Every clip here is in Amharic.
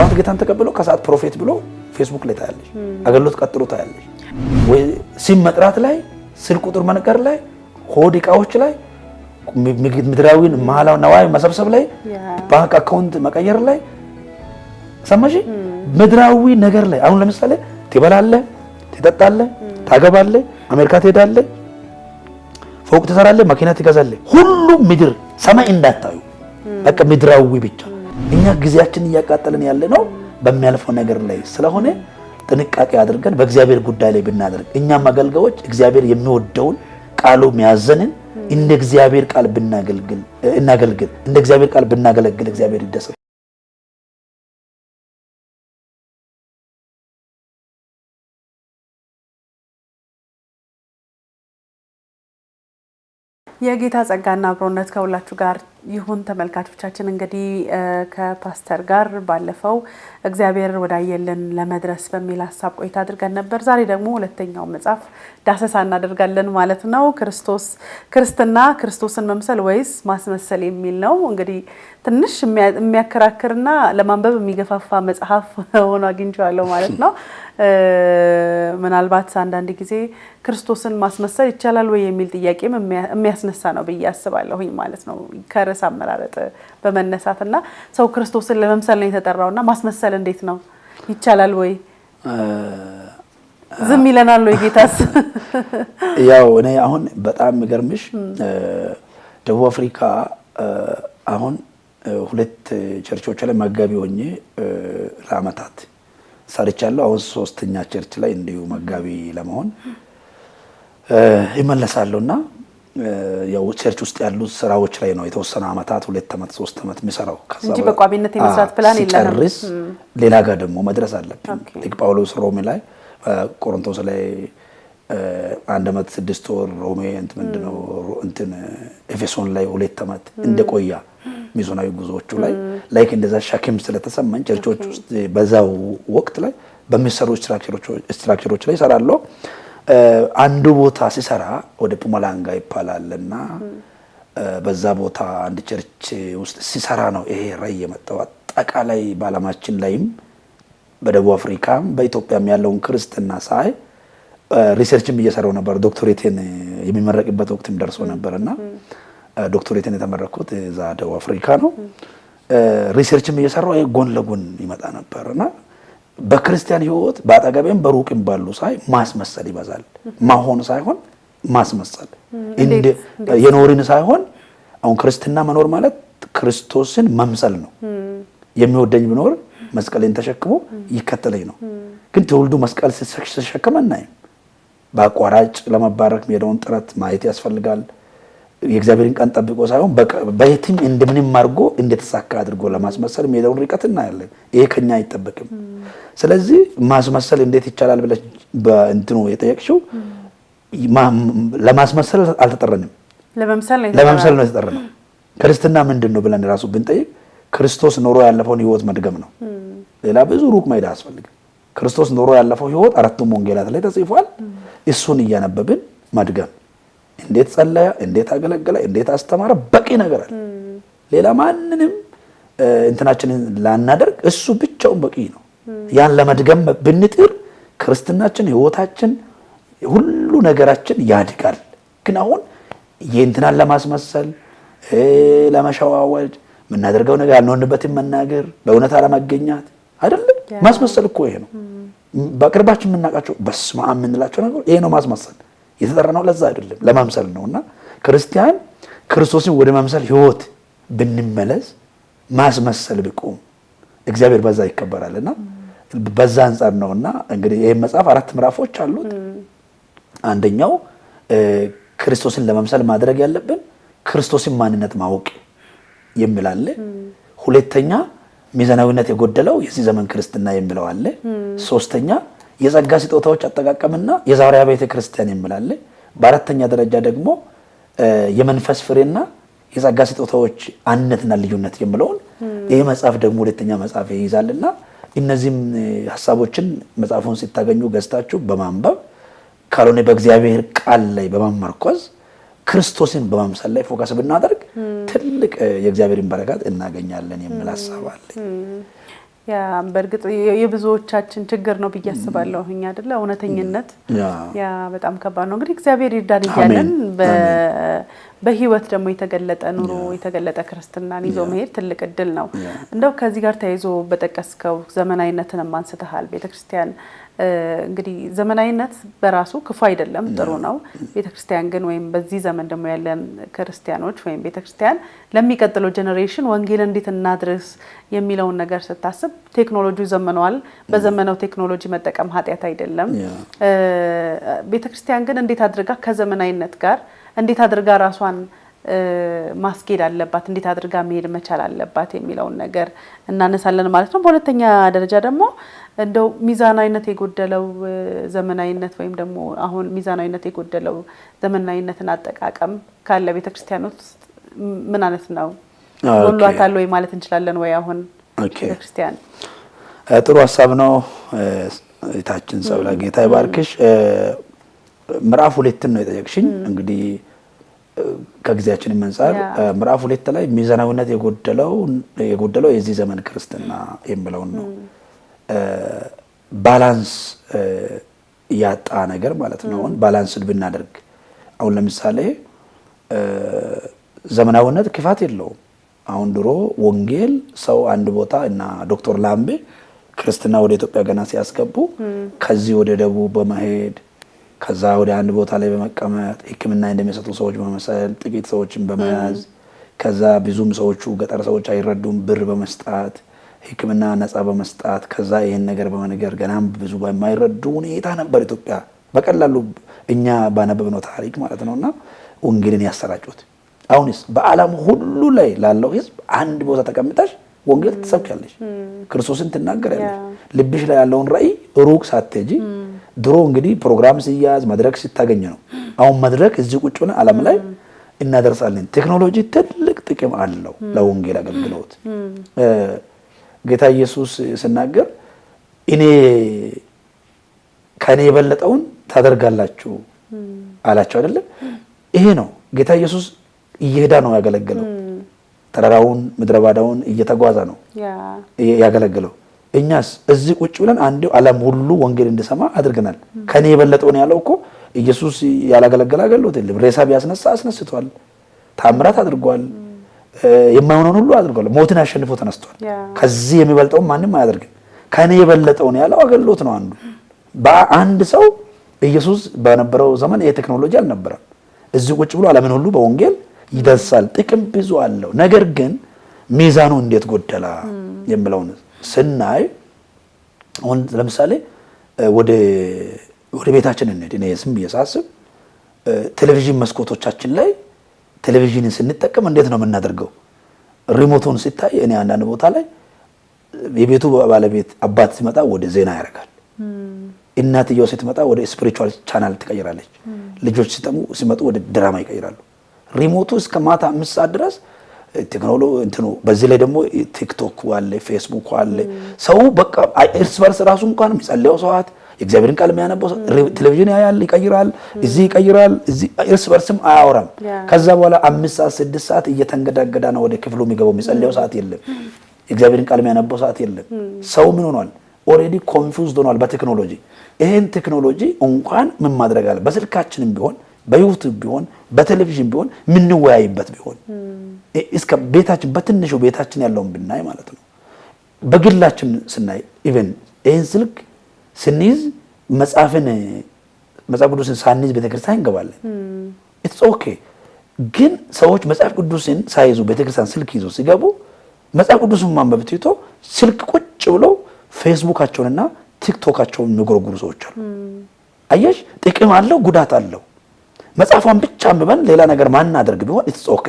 ጠዋት ጌታን ተቀብሎ ከሰዓት ፕሮፌት ብሎ ፌስቡክ ላይ ታያለሽ፣ አገልግሎት ቀጥሎ ታያለሽ። ወይ ሲም መጥራት ላይ ስልክ ቁጥር መንገር ላይ ሆድ ዕቃዎች ላይ ምድራዊን ማላው ነዋይ መሰብሰብ ላይ ባንክ አካውንት መቀየር ላይ ሰማሽ ምድራዊ ነገር ላይ አሁን ለምሳሌ ትበላለህ፣ ትጠጣለህ፣ ታገባለህ፣ አሜሪካ ትሄዳለህ፣ ፎቅ ትሰራለህ፣ መኪና ትገዛለህ። ሁሉም ምድር ሰማይ እንዳታዩ በቃ ምድራዊ ብቻ። እኛ ጊዜያችንን እያቃጠልን ያለ ነው በሚያልፈው ነገር ላይ ስለሆነ ጥንቃቄ አድርገን በእግዚአብሔር ጉዳይ ላይ ብናደርግ እኛም አገልጋዮች እግዚአብሔር የሚወደውን ቃሉ የሚያዘንን እንደ እግዚአብሔር ቃል ብናገልግል እንደ እግዚአብሔር ቃል ብናገለግል እግዚአብሔር ይደሰታል። የጌታ ጸጋና አብሮነት ከሁላችሁ ጋር ይሁን። ተመልካቾቻችን እንግዲህ ከፓስተር ጋር ባለፈው እግዚአብሔር ወዳየልን ለመድረስ በሚል ሐሳብ ቆይታ አድርገን ነበር። ዛሬ ደግሞ ሁለተኛው መጽሐፍ ዳሰሳ እናደርጋለን ማለት ነው። ክርስትና ክርስቶስን መምሰል ወይስ ማስመሰል የሚል ነው። እንግዲህ ትንሽ የሚያከራክርና ለማንበብ የሚገፋፋ መጽሐፍ ሆኖ አግኝቼዋለሁ ማለት ነው። ምናልባት አንዳንድ ጊዜ ክርስቶስን ማስመሰል ይቻላል ወይ የሚል ጥያቄም የሚያስነሳ ነው ብዬ አስባለሁኝ ማለት ነው። ከርዕስ አመራረጥ በመነሳትና ሰው ክርስቶስን ለመምሰል ነው የተጠራውና ማስመሰል እንዴት ነው ይቻላል ወይ? ዝም ይለናል ወይ ጌታስ? ያው እኔ አሁን በጣም የሚገርምሽ ደቡብ አፍሪካ አሁን ሁለት ቸርቾች ላይ መጋቢ ሆኜ ለዓመታት ሰርቻለሁ። አሁን ሶስተኛ ቸርች ላይ እንዲሁ መጋቢ ለመሆን ይመለሳሉና ያው ቸርች ውስጥ ያሉ ስራዎች ላይ ነው የተወሰነ ዓመታት 2 ዓመት 3 ዓመት የሚሰራው እንጂ በቋሚነት የመስራት ፕላን የለንም። ሌላ ጋር ደግሞ መድረስ አለብን። ልክ ጳውሎስ ሮሜ ላይ ቆሮንቶስ ላይ 1 ዓመት 6 ወር ሮሜ ምንድነው ኤፌሶን ላይ 2 ዓመት እንደቆያ ሚዞናዊ ጉዞዎቹ ላይ ላይክ እንደዛ ሸክም ስለተሰማኝ ቸርቾች ውስጥ በዛው ወቅት ላይ በሚሰሩ ስትራክቸሮች ላይ ሰራለሁ። አንዱ ቦታ ሲሰራ ወደ ፑማላንጋ ይባላልና በዛ ቦታ አንድ ቸርች ውስጥ ሲሰራ ነው ይሄ ራይ የመጣው። አጠቃላይ በዓለማችን ላይም በደቡብ አፍሪካም በኢትዮጵያም ያለውን ክርስትና ሳይ ሪሰርችም እየሰራው ነበር። ዶክተሬቴን የሚመረቅበት ወቅትም ደርሶ ነበርና ዶክተሬቴን የተመረኩት እዛ ደቡብ አፍሪካ ነው። ሪሰርችም እየሰራው ጎን ለጎን ይመጣ ነበርና በክርስቲያን ህይወት በአጠገቤም በሩቅም ባሉ ሳይ ማስመሰል ይበዛል። ማሆን ሳይሆን ማስመሰል እንደ የኖርን ሳይሆን አሁን ክርስትና መኖር ማለት ክርስቶስን መምሰል ነው። የሚወደኝ ቢኖር መስቀሌን ተሸክሞ ይከተለኝ ነው። ግን ትውልዱ መስቀል ሲሸከም አናይም። በአቋራጭ ለመባረክ የሚሄደውን ጥረት ማየት ያስፈልጋል። የእግዚአብሔርን ቀን ጠብቆ ሳይሆን በየትም እንደምንም አድርጎ እንደተሳካ አድርጎ ለማስመሰል የሚሄደውን ርቀት እናያለን። ይሄ ከኛ አይጠበቅም። ስለዚህ ማስመሰል እንዴት ይቻላል ብለሽ በእንትኑ የጠየቅሽው ለማስመሰል አልተጠራንም፣ ለመምሰል ነው የተጠራነው። ክርስትና ምንድነው ብለን ራሱ ብንጠይቅ ክርስቶስ ኖሮ ያለፈውን ህይወት መድገም ነው። ሌላ ብዙ ሩቅ መሄድ አያስፈልግም። ክርስቶስ ኖሮ ያለፈው ህይወት 4ቱም ወንጌላት ላይ ተጽፏል። እሱን እያነበብን መድገም። እንዴት ጸለየ፣ እንዴት አገለገለ፣ እንዴት አስተማረ በቂ ነገር አለ። ሌላ ማንንም እንትናችንን ላናደርግ እሱ ብቻውን በቂ ነው። ያን ለመድገም ብንጥር ክርስትናችን ህይወታችን ሁሉ ነገራችን ያድጋል። ግን አሁን የእንትናን ለማስመሰል ለመሸዋወድ ምናደርገው ነገር ያልሆንበትን መናገር በእውነት አለመገኘት አይደለም። ማስመሰል እኮ ይሄ ነው። በቅርባችን የምናውቃቸው በስመ አብ የምንላቸው ነገር ይሄ ነው ማስመሰል። የተጠራነው ለዛ አይደለም ለማምሰል ነውና ክርስቲያን ክርስቶስን ወደ ማምሰል ህይወት ብንመለስ ማስመሰል ቢቆም እግዚአብሔር በዛ ይከበራልና በዛ አንፃር ነውና እንግዲህ ይሄ መጽሐፍ 4 ምዕራፎች አሉት። አንደኛው ክርስቶስን ለማምሰል ማድረግ ያለብን ክርስቶስን ማንነት ማወቅ የሚላል። ሁለተኛ ሚዛናዊነት የጎደለው የዚህ ዘመን ክርስትና የሚለው አለ። ሶስተኛ የጸጋ ስጦታዎች አጠቃቀምና የዛሬያ ቤተ ክርስቲያን የሚላል። በአራተኛ ደረጃ ደግሞ የመንፈስ ፍሬና የጸጋ ስጦታዎች አንነትና ልዩነት የሚለውን ይሄ መጽሐፍ ደግሞ ሁለተኛ መጽሐፍ ይይዛልና እነዚህም ሐሳቦችን መጽሐፉን ሲታገኙ ገዝታችሁ በማንበብ ካልሆነ በእግዚአብሔር ቃል ላይ በመመርኮዝ ክርስቶስን በማምሰል ላይ ፎከስ ብናደርግ ትልቅ የእግዚአብሔርን በረከት እናገኛለን የሚል ሐሳብ አለ። ያ በእርግጥ የብዙዎቻችን ችግር ነው ብዬ አስባለሁ አይደለ እውነተኝነት ያ በጣም ከባድ ነው እንግዲህ እግዚአብሔር ይርዳን ይያለን በህይወት ደግሞ የተገለጠ ኑሮ የተገለጠ ክርስትናን ይዞ መሄድ ትልቅ እድል ነው እንደው ከዚህ ጋር ተያይዞ በተቀስከው ዘመናዊነትን ማንስተሃል ቤተክርስቲያን እንግዲህ ዘመናዊነት በራሱ ክፉ አይደለም ጥሩ ነው ቤተክርስቲያን ግን ወይም በዚህ ዘመን ደግሞ ያለን ክርስቲያኖች ወይም ቤተክርስቲያን ለሚቀጥለው ጄኔሬሽን ወንጌል እንዴት እናድርስ የሚለውን ነገር ስታስብ ቴክኖሎጂው ዘመኗል በዘመናው ቴክኖሎጂ መጠቀም ኃጢያት አይደለም ቤተክርስቲያን ግን እንዴት አድርጋ ከዘመናዊነት ጋር እንዴት አድርጋ ራሷን ማስኬድ አለባት እንዴት አድርጋ መሄድ መቻል አለባት የሚለውን ነገር እናነሳለን ማለት ነው በሁለተኛ ደረጃ ደግሞ እንደው ሚዛናዊነት የጎደለው ዘመናዊነት ወይም ደግሞ አሁን ሚዛናዊነት የጎደለው ዘመናዊነትን አጠቃቀም ካለ ቤተክርስቲያን ውስጥ ምን አይነት ነው ወሏታል ወይ ማለት እንችላለን ወይ አሁን ቤተክርስቲያን ጥሩ ሐሳብ ነው እታችን ሰብላ ጌታ ይባርክሽ ምዕራፍ 2 ነው የጠየቅሽኝ እንግዲህ ከግዚያችን መንጻር ምዕራፍ 2 ላይ ሚዛናዊነት የጎደለው የዚህ ዘመን ክርስትና የሚለው ነው ባላንስ ያጣ ነገር ማለት ነው ባላንስ ብናደርግ አሁን ለምሳሌ ዘመናዊነት ክፋት የለውም አሁን ድሮ ወንጌል ሰው አንድ ቦታ እና ዶክተር ላምቤ ክርስትና ወደ ኢትዮጵያ ገና ሲያስገቡ ከዚህ ወደ ደቡብ በመሄድ ከዛ ወደ አንድ ቦታ ላይ በመቀመጥ ሕክምና እንደሚሰጡ ሰዎች በመሰል ጥቂት ሰዎችን በመያዝ ከዛ ብዙም ሰዎቹ ገጠር ሰዎች አይረዱም ብር በመስጣት ሕክምና ነፃ በመስጣት ከዛ ይሄን ነገር በመነገር ገናም ብዙ በማይረዱ ሁኔታ ነበር ኢትዮጵያ በቀላሉ እኛ ባነበብነው ታሪክ ማለት ነውና ወንጌልን ያሰራጩት አሁንስ በዓለም ሁሉ ላይ ላለው ህዝብ አንድ ቦታ ተቀምጠሽ ወንጌል ትሰብካለሽ ክርስቶስን ትናገራለሽ ልብሽ ላይ ያለውን ራእይ ሩቅ ሳትጂ ድሮ እንግዲህ ፕሮግራም ሲያዝ መድረክ ሲታገኝ ነው አሁን መድረክ እዚህ ቁጭ ብለን ዓለም ላይ እናደርሳለን ቴክኖሎጂ ትልቅ ጥቅም አለው ለወንጌል አገልግሎት ጌታ ኢየሱስ ሲናገር እኔ ከኔ የበለጠውን ታደርጋላችሁ አላቸው አይደለ ይሄ ነው ጌታ ኢየሱስ እየሄዳ ነው ያገለገለው ተራራውን ምድረባዳውን እየተጓዘ ነው ያገለገለው እኛስ እዚህ ቁጭ ብለን አንዱ ዓለም ሁሉ ወንጌል እንዲሰማ አድርገናል ከኔ የበለጠውን ያለው እኮ ኢየሱስ ያላገለገለ አገልግሎት የለም ሬሳ ቢያስነሳ አስነስቷል ታምራት አድርጓል የማይሆነውን ሁሉ አድርጓል ሞትን አሸንፎ ተነስቷል ከዚህ የሚበልጠው ማንንም አያደርግም ከኔ የበለጠውን ያለው አገልግሎት ነው አንዱ በአንድ ሰው ኢየሱስ በነበረው ዘመን ይሄ ቴክኖሎጂ አልነበረም እዚህ ቁጭ ብሎ ዓለምን ሁሉ በወንጌል ይደርሳል ጥቅም ብዙ አለው ነገር ግን ሚዛኑ እንዴት ጎደላ የሚለው ስናይ አሁን ለምሳሌ ወደ ቤታችን እንሄድ እኔ ስም እየሳስብ ቴሌቪዥን መስኮቶቻችን ላይ ቴሌቪዥንን ስንጠቀም እንዴት ነው የምናደርገው ሪሞቱን ሲታይ እኔ አንዳንድ ቦታ ላይ የቤቱ ባለቤት አባት ሲመጣ ወደ ዜና ያደርጋል እናትየው ስትመጣ ወደ ስፒሪቹዋል ቻናል ትቀይራለች ልጆች ሲመጡ ወደ ድራማ ይቀይራሉ ሪሞቱ እስከ ማታ 5 ሰዓት ድረስ ቴክኖሎጂ እንትኑ በዚህ ላይ ደግሞ ቲክቶክ አለ ፌስቡክ አለ ሰው በቃ እርስ በርስ ራሱ እንኳን የሚጸልየው ሰዓት የእግዚአብሔርን ቃል የሚያነበው ቴሌቪዥን ያያል ይቀይራል እዚህ ይቀይራል እዚህ እርስ በርስም አያወራም ከዛ በኋላ 5 ሰዓት 6 ሰዓት እየተንገዳገዳ ነው ወደ ክፍሉ የሚገባው የሚጸልየው ሰዓት የለም የእግዚአብሔርን ቃል የሚያነበው ሰዓት የለም ሰው ምን ሆኗል ኦሬዲ ኮንፊውዝድ ሆኗል በቴክኖሎጂ ይሄን ቴክኖሎጂ እንኳን ምን ማድረግ አለ በስልካችንም ቢሆን በዩቲዩብ ቢሆን በቴሌቪዥን ቢሆን ምን ወያይበት ቢሆን እስከ ቤታችን በትንሹ ቤታችን ያለውን ብናይ ማለት ነው በግላችን ስናይ ኢቭን ይሄን ስልክ ስንይዝ መጽሐፍ ቅዱስን ሳንይዝ ቤተክርስቲያን እንገባለን ኢትስ ኦኬ ግን ሰዎች መጽሐፍ ቅዱስን ሳይዙ ቤተክርስቲያን ስልክ ይዞ ሲገቡ መጽሐፍ ቅዱስን ማንበብ ትቶ ስልክ ቁጭ ብለው ፌስቡካቸውንና ቲክቶካቸውን የሚጎረጉሩ ሰዎች አሉ አየሽ ጥቅም አለው ጉዳት አለው መጽሐፏን ብቻ አንብበን ሌላ ነገር ማን አድርግ ቢሆን ኢትስ ኦኬ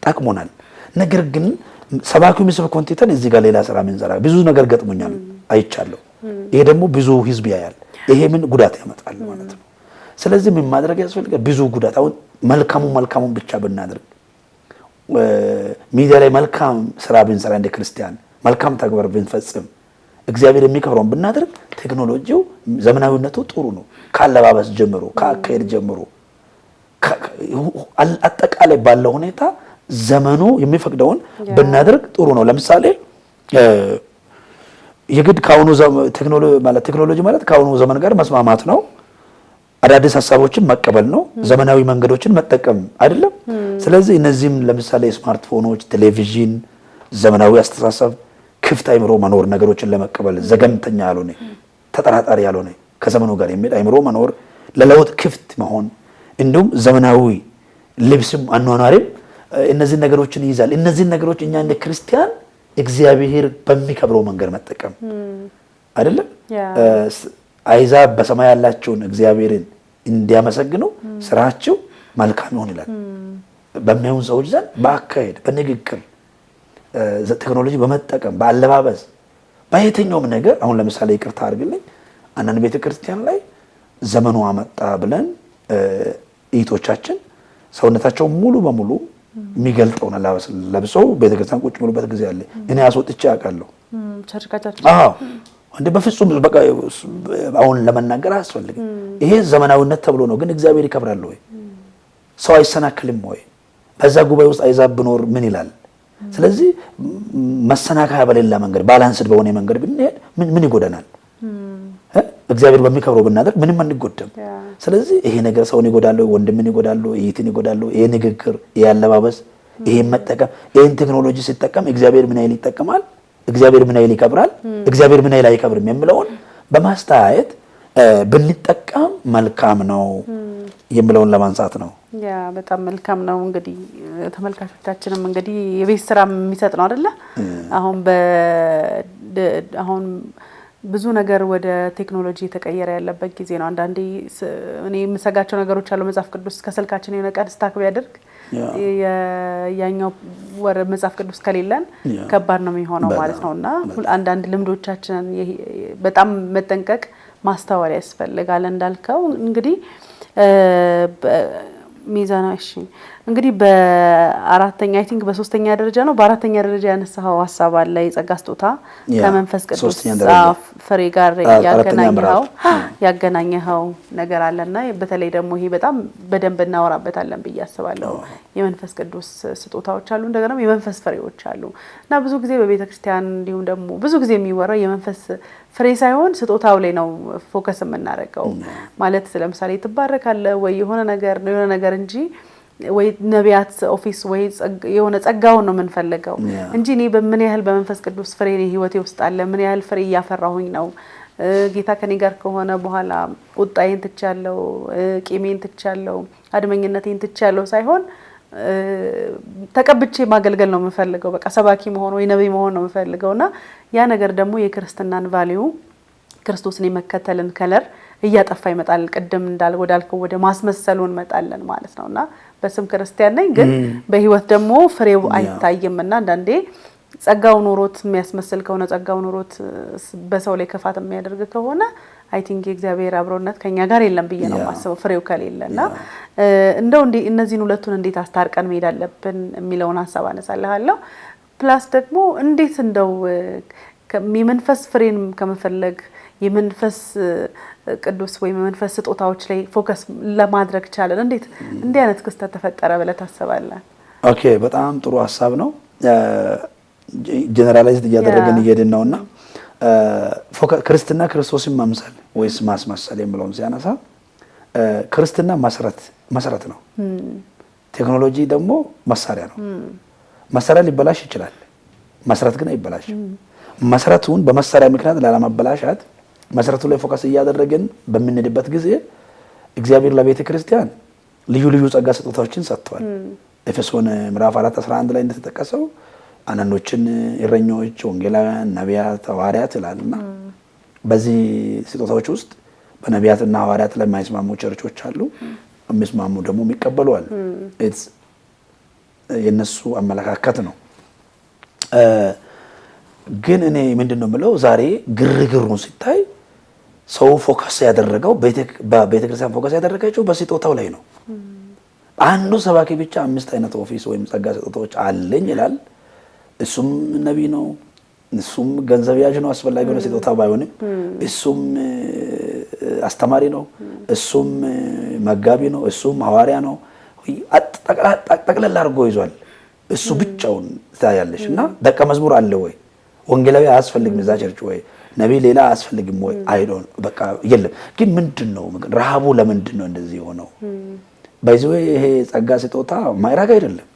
ጠቅሞናል ነገር ግን ሰባኪው የሚሰብክ ኮንቴንት እዚህ ጋር ሌላ ስራ ምን ዘራ ብዙ ነገር ገጥሞኛል አይቻለሁ ይሄ ደግሞ ብዙ ህዝብ ያያል ይሄ ምን ጉዳት ያመጣል ማለት ነው ስለዚህ ምን ማድረግ ያስፈልጋል ብዙ ጉዳት አሁን መልካሙን ብቻ ብናደርግ ሚዲያ ላይ መልካም ስራ ብንሰራ እንደ ክርስቲያን መልካም ተግባር ብንፈጽም እግዚአብሔር የሚከብረውን ብናደርግ ቴክኖሎጂው ዘመናዊነቱ ጥሩ ነው ካለባበስ ጀምሮ ከአካሄድ ጀምሮ አጠቃላይ ባለው ሁኔታ ዘመኑ የሚፈቅደውን ብናደርግ ጥሩ ነው ለምሳሌ የግድ ካሁኑ ቴክኖሎጂ ማለት ካሁኑ ዘመን ጋር መስማማት ነው። አዳዲስ ሀሳቦችን መቀበል ነው። ዘመናዊ መንገዶችን መጠቀም አይደለም። ስለዚህ እነዚህም ለምሳሌ ስማርትፎኖች፣ ቴሌቪዥን፣ ዘመናዊ አስተሳሰብ፣ ክፍት አይምሮ መኖር፣ ነገሮችን ለመቀበል ዘገምተኛ ያልሆነ ተጠራጣሪ ያልሆነ ከዘመኑ ጋር የሚሄድ አይምሮ መኖር፣ ለለውጥ ክፍት መሆን፣ እንዲሁም ዘመናዊ ልብስም አኗኗሪም እነዚህ ነገሮችን ይይዛል። እነዚህ ነገሮች እኛ እንደ ክርስቲያን እግዚአብሔር በሚከብረው መንገድ መጠቀም አይደለም። አይዛብ በሰማይ ያላቸውን እግዚአብሔርን እንዲያመሰግኑ ስራቸው መልካም ይሆን ይላል። በሚያዩን ሰዎች ዘንድ በአካሄድ በንግግር ቴክኖሎጂ በመጠቀም በአለባበስ በየትኛውም ነገር አሁን ለምሳሌ ይቅርታ አድርግልኝ አንዳንድ ቤተክርስቲያን ላይ ዘመኑ አመጣ ብለን እህቶቻችን ሰውነታቸው ሙሉ በሙሉ የሚገልጠውን አለባበስ ለብሰው ቤተክርስቲያን ቁጭ ብሎበት ጊዜ አለ። እኔ አስወጥቼ አውቃለሁ። አዎ እንደ በፍጹም በቃ አሁን ለመናገር አያስፈልግም። ይሄ ዘመናዊነት ተብሎ ነው። ግን እግዚአብሔር ይከብራል ወይ? ሰው አይሰናክልም ወይ? በዛ ጉባኤ ውስጥ አይዛብ ብኖር ምን ይላል? ስለዚህ መሰናከያ በሌላ መንገድ ባላንስድ በሆነ መንገድ ብንሄድ ምን ይጎዳናል? እግዚአብሔር በሚከብረው ብናደርግ ምንም አንጎዳም። ስለዚህ ይሄ ነገር ሰውን ይጎዳል፣ ወንድምን ይጎዳል፣ እህትን ይጎዳል። ይሄ ንግግር፣ ይሄ አለባበስ፣ ይሄ መጠቀም፣ ይሄን ቴክኖሎጂ ሲጠቀም እግዚአብሔር ምን ያህል ይጠቀማል? እግዚአብሔር ምን ያህል ይከብራል? እግዚአብሔር ምን ያህል አይከብርም? የሚለውን በማስተያየት ብንጠቀም መልካም ነው የሚለውን ለማንሳት ነው። ያ በጣም መልካም ነው። እንግዲህ ተመልካቾቻችንም እንግዲህ የቤት ስራ የሚሰጥ ነው አይደለ? አሁን ብዙ ነገር ወደ ቴክኖሎጂ የተቀየረ ያለበት ጊዜ ነው። አንዳንዴ እኔ የምሰጋቸው ነገሮች አሉ። መጽሐፍ ቅዱስ ከስልካችን የሆነ ቀን ስታክ ቢያደርግ ያኛው ወር መጽሐፍ ቅዱስ ከሌለን ከባድ ነው የሚሆነው ማለት ነውና አንዳንድ ልምዶቻችንን በጣም መጠንቀቅ ማስተዋል ያስፈልጋል። እንዳልከው እንግዲህ ሚዛናሽ እንግዲህ በአራተኛ አይ ቲንክ በሶስተኛ ደረጃ ነው። በአራተኛ ደረጃ ያነሳው ሐሳብ አለ የጸጋ ስጦታ ከመንፈስ ቅዱስ ፍሬ ጋር ያገናኘው ነገር አለና በተለይ ደግሞ ይሄ በጣም በደንብ እናወራበታለን ብዬ አስባለሁ። የመንፈስ ቅዱስ ስጦታዎች አሉ፣ እንደገና የመንፈስ ፍሬዎች አሉ እና ብዙ ጊዜ በቤተ ክርስቲያን እንዲሁም ደግሞ ብዙ ጊዜ የሚወራው የመንፈስ ፍሬ ሳይሆን ስጦታው ላይ ነው ፎከስ የምናደርገው። ማለት ለምሳሌ ትባረካለ ወይ የሆነ ነገር እንጂ ወይ ነቢያት ኦፊስ ወይ የሆነ ጸጋውን ነው የምንፈልገው እንጂ እኔ በምን ያህል በመንፈስ ቅዱስ ፍሬ ህይወቴ ውስጥ አለ፣ ምን ያህል ፍሬ እያፈራሁኝ ነው፣ ጌታ ከኔ ጋር ከሆነ በኋላ ቁጣዬን ትቻለሁ፣ ቂሜን ትቻለሁ፣ አድመኝነቴን ትቻለሁ ሳይሆን ተቀብቼ ማገልገል ነው የምፈልገው። በቃ ሰባኪ መሆን ወይ ነብይ መሆን ነው የምፈልገውና ያ ነገር ደግሞ የክርስትናን ቫልዩ ክርስቶስን የመከተልን ከለር እያጠፋ ይመጣል። ቅድም ወዳልከው ወደ ማስመሰሉ እንመጣለን ማለት ነውና በስም ክርስቲያን ነኝ ግን በህይወት ደግሞ ፍሬው አይታይምና አንዳንዴ ጸጋው ኖሮት የሚያስመስል ከሆነ ጸጋው ኖሮት በሰው ላይ ከፋት የሚያደርግ ከሆነ አይ ቲንክ የእግዚአብሔር አብሮነት ከኛ ጋር የለም ብዬ ነው የማስበው ፍሬው ከሌለና እንደው እነዚህን ሁለቱን እንዴት አስታርቀን መሄድ አለብን የሚለውን ሐሳብ አነሳለሁ። ፕላስ ደግሞ እንዴት እንደው የመንፈስ ፍሬን ከመፈለግ የመንፈስ ቅዱስ ወይ የመንፈስ ስጦታዎች ላይ ፎከስ ለማድረግ ቻለን እንዴት እንዲህ አይነት ክስተት ተፈጠረ ብለህ ታስባለህ? ኦኬ በጣም ጥሩ ሐሳብ ነው። ጀነራላይዝድ እያደረገን እየሄድን ነውና ክርስትና ክርስቶስን መምሰል ወይስ ማስመሰል የሚለውን ሲያነሳ ክርስትና መሰረት ነው። ቴክኖሎጂ ደግሞ መሳሪያ ነው። መሳሪያ ሊበላሽ ይችላል፣ መሰረት ግን አይበላሽም። መሰረቱን በመሳሪያ ምክንያት ላለማበላሻት መሰረቱ ላይ ፎከስ እያደረግን በምንሄድበት ጊዜ እግዚአብሔር ለቤተ ክርስቲያን ልዩ ልዩ ጸጋ ስጦታዎችን ሰጥቷል። ኤፌሶን ምዕራፍ 4:11 ላይ እንደተጠቀሰው አንዳንዶችን እረኞች፣ ወንጌላውያን፣ ነቢያት፣ ሐዋርያት ይላልና በዚህ ስጦታዎች ውስጥ በነቢያትና ሐዋርያት ላይ የማይስማሙ ቸርቾች አሉ፣ የሚስማሙ ደግሞ የሚቀበሉ አሉ። የነሱ አመለካከት ነው። ግን እኔ ምንድነው የምለው ዛሬ ግርግሩን ሲታይ ሰው ፎከስ ያደረገው በቤተክርስቲያን ፎከስ ያደረገችው በስጦታው ላይ ነው። አንዱ ሰባኪ ብቻ 5 አይነት ኦፊስ ወይም ጸጋ ስጦታዎች አለኝ ይላል። እሱም ነብይ ነው፣ እሱም ገንዘብ ያዥ ነው፣ አስፈላጊ ነው ስጦታ ባይሆንም እሱም አስተማሪ ነው፣ እሱም መጋቢ ነው፣ እሱም ሐዋርያ ነው። ጠቅለል አድርጎ ይዟል። እሱ ብቻውን ታያለሽ እና ደቀ መዝሙር አለ ወይ? ወንጌላዊ አያስፈልግም እዛ ቸርች ወይ ነቢይ ሌላ አያስፈልግም ወይ አይዶን በቃ የለም። ግን ምንድነው ረሃቡ ለምንድነው እንደዚህ የሆነው? ባይዘው ይሄ ጸጋ ስጦታ ማይራግ አይደለም፣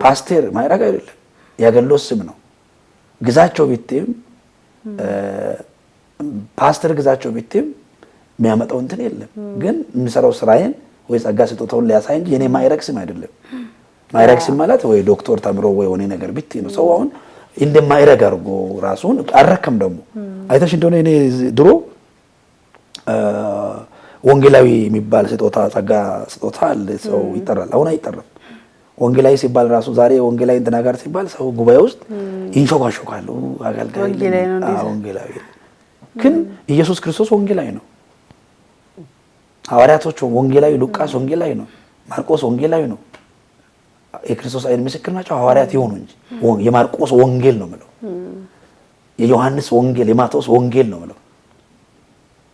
ፓስተር ማይራግ አይደለም፣ ያገሎት ስም ነው። ግዛቸው ቢትም ፓስተር ግዛቸው ቢትም የሚያመጣው እንትን የለም። ግን የሚሰራው ስራዬን ወይ ጸጋ ስጦታውን ሊያሳይ እንጂ የኔ ማይራግ ስም አይደለም። ማይራግ ስም ማለት ወይ ዶክተር ተምሮ ወይ ሆነ ነገር ቢት ነው። ሰው አሁን እንደማይረግ አድርጎ ራሱን አረከም። ደግሞ አይተሽ እንደሆነ እኔ ድሮ ወንጌላዊ የሚባል ስጦታ ጸጋ ስጦታ አለ፣ ሰው ይጠራል። አሁን አይጠራም። ወንጌላዊ ሲባል ራሱ ዛሬ ወንጌላዊ እንትና ጋር ሲባል ሰው ጉባኤ ውስጥ ይንሾካሾካሉ። አገልጋይ ወንጌላዊ ግን ኢየሱስ ክርስቶስ ወንጌላዊ ነው። ሐዋርያቶች ወንጌላዊ፣ ሉቃስ ወንጌላዊ ነው፣ ማርቆስ ወንጌላዊ ነው። የክርስቶስ አይን ምስክር ናቸው ሐዋርያት ይሆኑ እንጂ የማርቆስ ወንጌል ነው ማለት የዮሐንስ ወንጌል የማቴዎስ ወንጌል ነው ማለት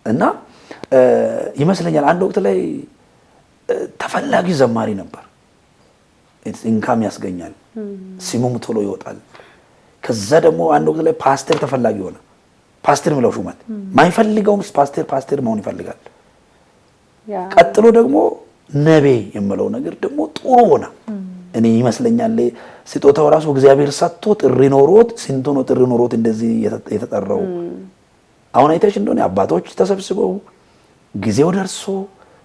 እና ይመስለኛል አንድ ወቅት ላይ ተፈላጊ ዘማሪ ነበር። ኢንካም ያስገኛል፣ ስሙም ቶሎ ይወጣል። ከዛ ደግሞ አንድ ወቅት ላይ ፓስተር ተፈላጊ ሆነ። ፓስተር ምለው ሹመት ማይፈልገውም ፓስተር መሆን ይፈልጋል። ቀጥሎ ደግሞ ነቢይ የምለው ነገር ደግሞ ጥሩ ሆነ። እኔ ይመስለኛል ስጦታው ራሱ እግዚአብሔር ሰጥቶ ጥሪ ኖሮት ስንቱ ነው ጥሪ ኖሮት እንደዚህ የተጠራው። አሁን አይተሽ እንደሆነ አባቶች ተሰብስበው ጊዜው ደርሶ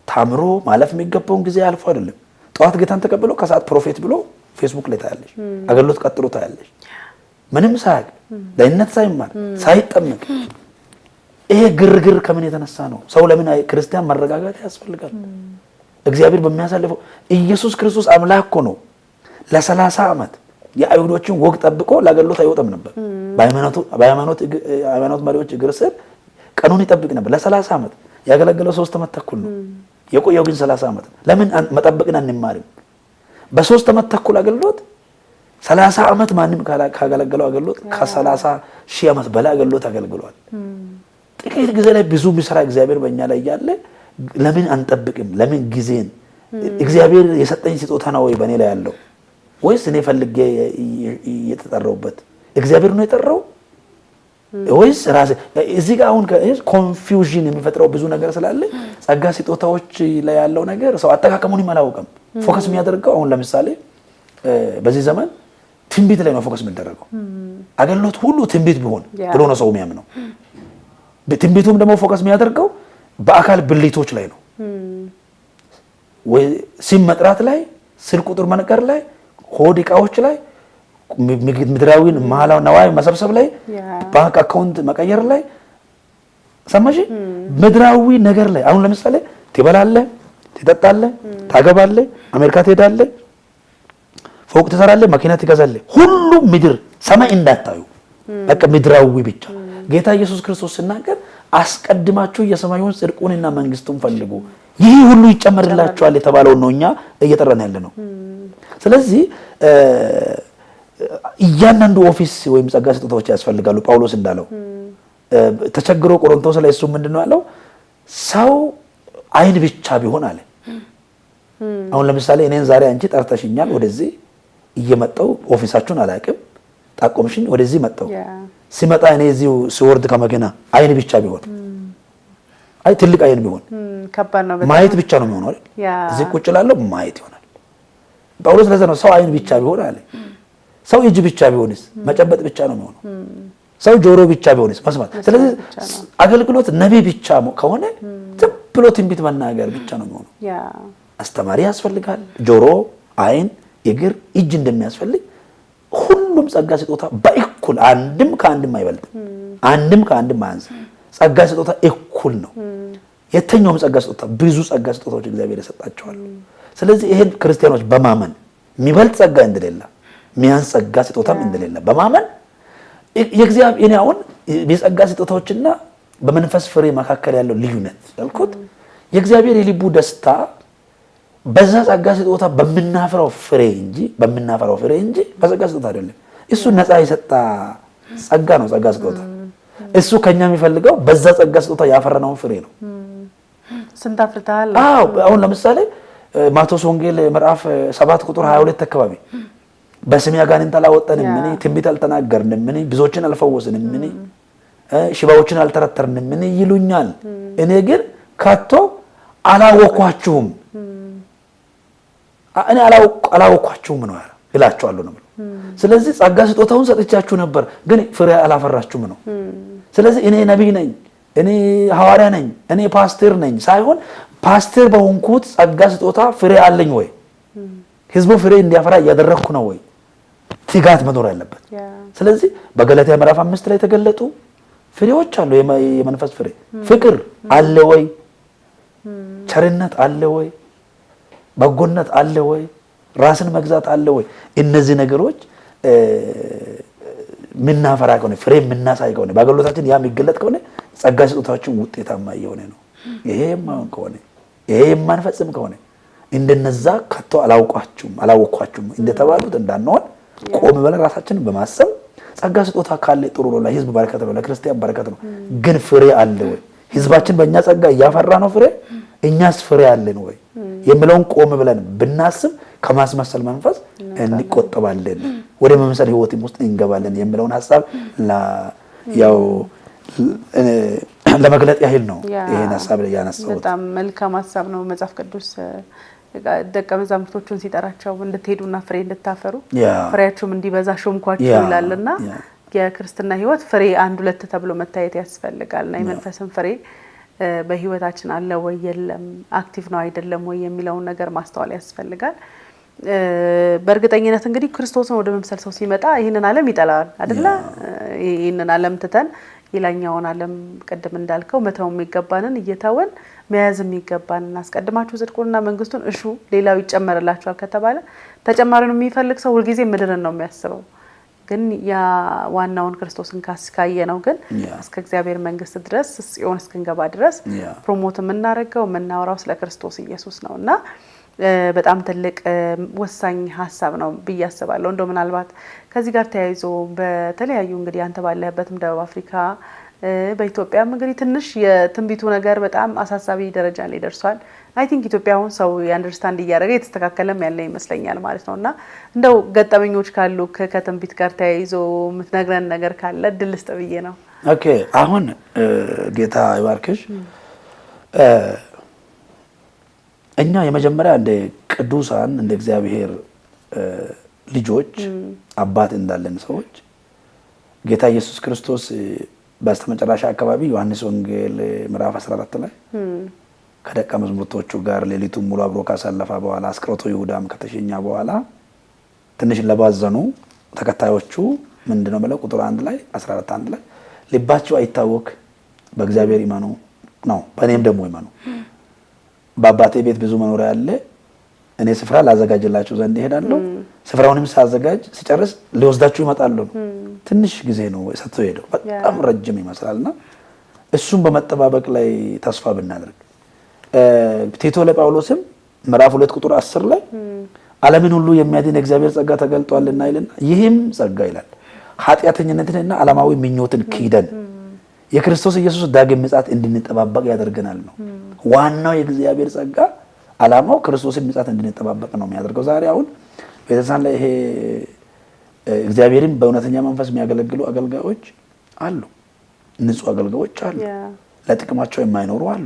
ታምሮ ማለፍ የሚገባውን ጊዜ አልፎ አይደለም። ጠዋት ጌታን ተቀበለው ከሰዓት ፕሮፌት ብሎ ፌስቡክ ላይ ታያለሽ። አገልግሎት ቀጥሎ ታያለሽ። ምንም ሳያቅ ለእነት ሳይማር ሳይጠመቅ። ይሄ ግርግር ከምን የተነሳ ነው? ሰው ለምን ክርስቲያን መረጋጋት ያስፈልጋል። እግዚአብሔር በሚያሳልፈው ኢየሱስ ክርስቶስ አምላክ እኮ ነው። ለ30 ዓመት የአይሁዶችን ወግ ጠብቆ ለአገልግሎት አይወጣም ነበር። በሃይማኖት መሪዎች እግር ስር ቀኑን ይጠብቅ ነበር። ለ30 ዓመት ያገለገለው 3 ዓመት ተኩል ነው። የቆየው ግን 30 ዓመት። ለምን መጠበቅን አንማርም? በ3 ዓመት ተኩል አገልግሎት 30 ዓመት ማንም ካገለገለው አገልግሎት ከ30 ሺህ ዓመት በላይ አገልግሎት አገልግሏል። ጥቂት ጊዜ ላይ ብዙ ቢሰራ እግዚአብሔር በእኛ ላይ ያለ ለምን አንጠብቅም? ለምን ጊዜን እግዚአብሔር የሰጠኝ ስጦታ ነው ወይ በእኔ ላይ ያለው ወይስ እኔ ፈልጌ የተጠራውበት? እግዚአብሔር ነው የጠራው ወይስ ራሴ? እዚህ ጋር አሁን ኮንፊውዥን የሚፈጥረው ብዙ ነገር ስላለ ጸጋ ስጦታዎች ላይ ያለው ነገር ሰው አጠቃቀሙን አላወቀም። ፎከስ የሚያደርገው አሁን ለምሳሌ በዚህ ዘመን ትንቢት ላይ ነው ፎከስ የሚደረገው። አገልግሎት ሁሉ ትንቢት ቢሆን ብሎ ነው ሰው የሚያምነው። ትንቢቱም ደግሞ ፎከስ የሚያደርገው በአካል ብልቶች ላይ ነው ወይ ስም መጥራት ላይ፣ ስልክ ቁጥር መንገር ላይ፣ ሆድ ዕቃዎች ላይ፣ ምድራዊን ማላው ነዋይ መሰብሰብ ላይ፣ ባንክ አካውንት መቀየር ላይ ሰማሽ? ምድራዊ ነገር ላይ አሁን ለምሳሌ ትበላለህ፣ ትጠጣለህ፣ ታገባለህ፣ አሜሪካ ትሄዳለህ፣ ፎቅ ትሰራለህ፣ መኪና ትገዛለህ። ሁሉም ምድር ሰማይ እንዳታዩ በቃ ምድራዊ ብቻ። ጌታ ኢየሱስ ክርስቶስ ሲናገር አስቀድማችሁ የሰማዩን ጽድቁንና መንግስቱን ፈልጉ ይህ ሁሉ ይጨመርላችኋል የተባለው ነው እኛ እየጠራን ያለ ነው። ስለዚህ እያንዳንዱ ኦፊስ ወይም ጸጋ ስጦታዎች ያስፈልጋሉ። ጳውሎስ እንዳለው ተቸግሮ ቆሮንቶስ ላይ እሱ ምንድነው ያለው? ሰው አይን ብቻ ቢሆን አለ። አሁን ለምሳሌ እኔን ዛሬ አንቺ ጠርተሽኛል፣ ወደዚህ እየመጣው ኦፊሳችሁን አላውቅም፣ ጠቆምሽኝ፣ ወደዚህ መጣው። ሲመጣ እኔ እዚሁ ሲወርድ ከመኪና አይን ብቻ ቢሆን አይ ትልቅ አይን ቢሆን ከባድ ነው። ማየት ብቻ ነው የሚሆነው አይደል? እዚህ ቁጭ ላለው ማየት ይሆናል። ጳውሎስ ለዛ ነው ሰው አይን ብቻ ቢሆን አለ። ሰው እጅ ብቻ ቢሆንስ መጨበጥ ብቻ ነው የሚሆነው። ሰው ጆሮ ብቻ ቢሆንስ መስማት። ስለዚህ አገልግሎት ነብይ ብቻ ከሆነ ዝም ብሎ ትንቢት መናገር ብቻ ነው የሚሆነው። አስተማሪ ያስፈልጋል። ጆሮ፣ አይን፣ እግር፣ እጅ እንደሚያስፈልግ ሁሉም ጸጋ ስጦታ በእኩል አንድም ከአንድም አይበልጥም፣ አንድም ከአንድም አያንስ። ጸጋ ስጦታ እኩል ነው። የተኛውም ጸጋ ስጦታ ብዙ ጸጋ ስጦታዎች እግዚአብሔር ይሰጣቸዋል። ስለዚህ ይሄን ክርስቲያኖች በማመን የሚበልጥ ጸጋ እንደሌለ የሚያንስ ጸጋ ስጦታም እንደሌለ በማመን የእግዚአብሔር እኔ አሁን የጸጋ ስጦታዎችና በመንፈስ ፍሬ መካከል ያለው ልዩነት ያልኩት የእግዚአብሔር የልቡ ደስታ በዛ ጸጋ ስጦታ በመናፈራው ፍሬ እንጂ በጸጋ ስጦታ አይደለም። እሱ ነፃ የሰጣ ጸጋ ነው። ጸጋ ስጦታ እሱ ከኛ የሚፈልገው በዛ ጸጋ ስጦታ ያፈራነው ፍሬ ነው። ስንት አፍርተሃል? አዎ አሁን ለምሳሌ ማቴዎስ ወንጌል ምዕራፍ 7 ቁጥር 22 አካባቢ በስሜ አጋንንት አላወጣንም፣ ምን ትንቢት አልተናገርንም፣ ምን ብዙዎችን አልፈወስንም፣ ምን ሽባዎችን አልተረተርንም ምን ይሉኛል እኔ ግን ከቶ አላወኳችሁም እኔ አላወኳችሁም ነው እላቸዋለሁ ነው ስለዚህ ጸጋ ስጦታውን ሰጥቻችሁ ነበር ግን ፍሬ አላፈራችሁም ነው ስለዚህ እኔ ነብይ ነኝ እኔ ሐዋርያ ነኝ እኔ ፓስተር ነኝ ሳይሆን ፓስተር በሆንኩት ጸጋ ስጦታ ፍሬ አለኝ ወይ ህዝቡ ፍሬ እንዲያፈራ ያደረኩ ነው ወይ ትጋት መኖር ያለበት ስለዚህ በገላትያ ምዕራፍ 5 ላይ ተገለጡ ፍሬዎች አሉ የመንፈስ ፍሬ ፍቅር አለ ወይ ቸርነት አለ ወይ በጎነት አለ ወይ ራስን መግዛት አለ ወይ እነዚህ ነገሮች ምናፈራ ከሆነ ፍሬ ምናሳይ ከሆነ በአገልግሎታችን ያ የሚገለጥ ከሆነ ጸጋ ስጦታችን ውጤታማ የሆነ ነው ይሄ የማይሆን ከሆነ ይሄ የማንፈጽም ከሆነ እንደነዛ ከቶ አላወኳችሁም እንደተባሉት እንዳንሆን ቆም ብለን ራሳችንን በማሰብ ጸጋ ስጦታ ካለ ጥሩ ነው ለህዝብ በረከት ነው ለክርስቲያን በረከት ነው ግን ፍሬ አለ ወይ ህዝባችን በእኛ ጸጋ ያፈራ ነው ፍሬ እኛስ ፍሬ አለን ወይ የሚለውን ቆም ብለን ብናስብ ከማስመሰል መንፈስ እንቆጠባለን ወደ መምሰል ህይወት ውስጥ እንገባለን የሚለውን ሐሳብ ያው ለመግለጥ ያህል ነው ይሄን ሐሳብ ያነሳው በጣም መልካም ሐሳብ ነው መጽሐፍ ቅዱስ ደቀ መዛሙርቶቹን ሲጠራቸው እንድትሄዱና ፍሬ እንድታፈሩ ፍሬያችሁም እንዲበዛ ሾምኳችሁ ይላልና የክርስትና ህይወት ፍሬ 1-2 ተብሎ መታየት ያስፈልጋልና የመንፈስን ፍሬ በህይወታችን አለ ወይ የለም አክቲቭ ነው አይደለም ወይ የሚለውን ነገር ማስተዋል ያስፈልጋል በእርግጠኝነት እንግዲህ ክርስቶስን ወደ መምሰል ሰው ሲመጣ ይሄንን ዓለም ይጠላል አይደለ ይሄንን ዓለም ትተን ይላኛውን ዓለም ቀደም እንዳልከው መተው የሚገባንን እየተወን መያዝ የሚገባንን አስቀድማችሁ ጽድቁንና መንግስቱን እሹ ሌላው ይጨመርላችኋል ከተባለ ተጨማሪውን የሚፈልግ ሰው ሁሉ ጊዜ ምድርን ነው የሚያስበው ግን ያ ዋናውን ክርስቶስን ካስካየ ነው ግን እስከ እግዚአብሔር መንግስት ድረስ ጽዮን እስከንገባ ድረስ ፕሮሞት የምናደርገው የምናወራው ስለ ክርስቶስ ኢየሱስ ነውና በጣም ትልቅ ወሳኝ ሐሳብ ነው በያስባለሁ እንደው ምናልባት ከዚህ ጋር ተያይዞ በተለያዩ እንግዲህ አንተ ባለህበትም ደቡብ አፍሪካ በኢትዮጵያም እንግዲህ ትንሽ የትንቢቱ ነገር በጣም አሳሳቢ ደረጃ ላይ ደርሷል አይ ቲንክ ኢትዮጵያውን ሰው አንደርስታንድ እያደረገ የተስተካከለም ያለ ይመስለኛል ማለት ነውና እንደው ገጠመኞች ካሉ ከትንቢት ጋር ተያይዞ የምትነግረን ነገር ካለ ድል ልስጥብዬ ነው ኦኬ አሁን ጌታ ይባርክሽ እኛ የመጀመሪያ እንደ ቅዱሳን እንደ እግዚአብሔር ልጆች አባት እንዳለን ሰዎች ጌታ ኢየሱስ ክርስቶስ በስተመጨረሻ አካባቢ ዮሐንስ ወንጌል ምዕራፍ 14 ላይ ከደቀ መዛሙርቶቹ ጋር ሌሊቱን ሙሉ አብሮ ካሳለፈ በኋላ አስቆሮቱ ይሁዳም ከተሸኛ በኋላ ትንሽ ለባዘኑ ተከታዮቹ ምንድነው ማለት ቁጥር 1 ላይ 14 ላይ ልባቸው አይታወክ በእግዚአብሔር ይመኑ ነው በእኔም ደግሞ ይመኑ በአባቴ ቤት ብዙ መኖሪያ አለ እኔ ስፍራ ላዘጋጅላችሁ ዘንድ እሄዳለሁ ስፍራውንም ሳዘጋጅ ሲጨርስ ሊወስዳችሁ ይመጣሉ ትንሽ ጊዜ ነው ሰጥቶ ሄደው በጣም ረጅም ይመስላልና እሱም በመጠባበቅ ላይ ተስፋ ብናደርግ ቲቶ ለጳውሎስም ምዕራፍ 2 ቁጥር 10 ላይ ዓለምን ሁሉ የሚያድን እግዚአብሔር ጸጋ ተገልጧልና ይልና ይህም ጸጋ ይላል ኃጢአተኝነትንና ዓለማዊ ምኞትን ክደን የክርስቶስ ኢየሱስ ዳግም ምጽአት እንድንጠባበቅ ያደርገናል ነው ዋናው የእግዚአብሔር ጸጋ ዓላማው ክርስቶስን ምጽአት እንድንጠባበቅ ነው የሚያደርገው ዛሬ አሁን ቤተክርስቲያን ላይ ይሄ እግዚአብሔርን በእውነተኛ መንፈስ የሚያገለግሉ አገልጋዮች አሉ ንጹህ አገልጋዮች አሉ ለጥቅማቸው የማይኖሩ አሉ